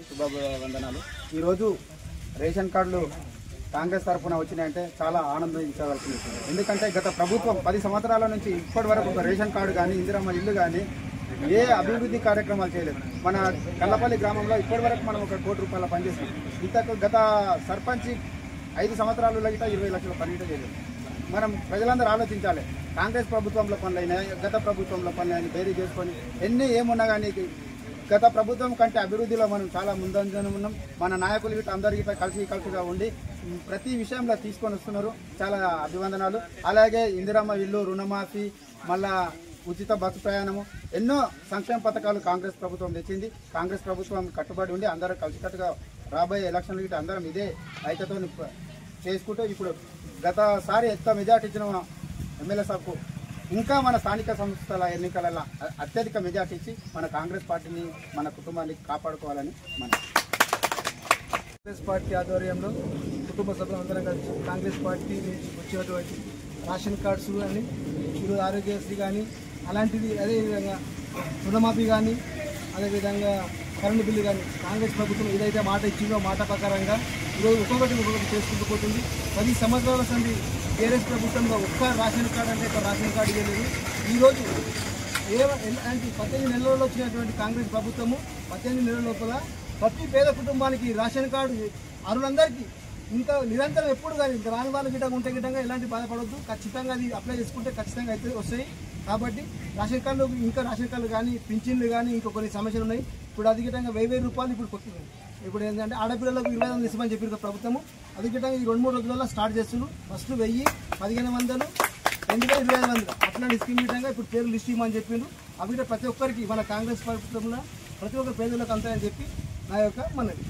శుభవందనాలు. ఈరోజు రేషన్ కార్డులు కాంగ్రెస్ తరఫున వచ్చినాయంటే చాలా ఆనందించవలసిన విషయం. ఎందుకంటే గత ప్రభుత్వం 10 సంవత్సరాల నుంచి ఇప్పటి వరకు ఒక రేషన్ కార్డు కానీ ఇందిరమ్మ ఇల్లు కానీ ఏ అభివృద్ధి కార్యక్రమాలు చేయలేదు. మన కల్లపల్లి గ్రామంలో ఇప్పటి వరకు మనం 1 కోటి రూపాయల పనిచేస్తాం. ఇంతకు గత సర్పంచ్ 5 సంవత్సరాలు గిట 20 లక్షల పని చేయలేదు. మనం ప్రజలందరూ ఆలోచించాలి. కాంగ్రెస్ ప్రభుత్వంలో పనులైనా గత ప్రభుత్వంలో పనులైనా బేరీ చేసుకొని ఏమున్నా కానీ గత ప్రభుత్వం కంటే అభివృద్ధిలో మనం చాలా ముందంజన ఉన్నాం. మన నాయకులు గిట్ట అందరు గిట్ట కలిసిగా ఉండి ప్రతి విషయంలో తీసుకొని వస్తున్నారు. చాలా అభివందనాలు. అలాగే ఇందిరమ్మ ఇల్లు, రుణమాఫీ, మళ్ళా ఉచిత బస్సు ప్రయాణము, ఎన్నో సంక్షేమ పథకాలు కాంగ్రెస్ ప్రభుత్వం తెచ్చింది. కాంగ్రెస్ ప్రభుత్వం కట్టుబడి ఉండి అందరూ కలిసికట్టుగా రాబోయే ఎలక్షన్లు గిట్ట అందరం ఇదే ఐక్యతో చేసుకుంటూ ఇప్పుడు గతసారి ఎంత మెజార్టీ ఇచ్చిన ఎమ్మెల్యే సాబ్కు ఇంకా మన స్థానిక సంస్థల ఎన్నికలలో అత్యధిక మెజార్టీ ఇచ్చి మన కాంగ్రెస్ పార్టీని మన కుటుంబాన్ని కాపాడుకోవాలని మన కాంగ్రెస్ పార్టీ ఆధ్వర్యంలో కుటుంబ సభ్యులందరం కలిసి కాంగ్రెస్ పార్టీ నుంచి వచ్చేటువంటి రేషన్ కార్డ్స్ కానీ ఈరోజు ఆరోగ్యశ్రీ కానీ అలాంటిది, అదేవిధంగా రుణమాఫీ కానీ, అదేవిధంగా కరెంటు బిల్లు కానీ కాంగ్రెస్ ప్రభుత్వం ఏదైతే మాట ఇచ్చిందో మాట ప్రకారంగా ఈరోజు ఒక్కొక్కటి చేసుకుంటూ పోతుంది. 10 సంవత్సరాల సంది టీఆర్ఎస్ ప్రభుత్వంలో ఒక్క రేషన్ కార్డు అంటే ఒక రేషన్ కార్డు ఇవ్వలేదు. ఈరోజు ఎలాంటి 18 నెలల్లో వచ్చినటువంటి కాంగ్రెస్ ప్రభుత్వము 18 నెలల లోపల ప్రతి పేద కుటుంబానికి రేషన్ కార్డు అర్హులందరికీ ఇంకా నిరంతరం ఎప్పుడు కానీ ఇంకా రాని వాళ్ళ గిట్టగా ఉంటే గిట్టంగా ఎలాంటి బాధపడవద్దు. ఖచ్చితంగా అది అప్లై చేసుకుంటే ఖచ్చితంగా అయితే వస్తాయి. కాబట్టి రేషన్ కార్డులు ఇంకా రేషన్ కార్డులు కానీ పింఛన్లు కానీ ఇంకా కొన్ని సమస్యలు ఉన్నాయి. ఇప్పుడు అది గిట్టంగా 1000 రూపాయలు ఇప్పుడు ఏంటంటే ఆడపిల్లలకు 20,000 ఇస్తామని చెప్పారు ప్రభుత్వము. అది గిట్టంగా ఈ 2-3 రోజులలో స్టార్ట్ చేస్తున్నారు. ఫస్ట్ 1000, 1500, 2000, 2500 అట్లాంటి స్కీమ్ గిట్టంగా ఇప్పుడు పేరు లిస్ట్ ఇవ్వమని చెప్పిండ్రు. అవి ప్రతి ఒక్కరికి మన కాంగ్రెస్ ప్రభుత్వంలో ప్రతి ఒక్క పేదలకు అంతాయని చెప్పి నా యొక్క మనది.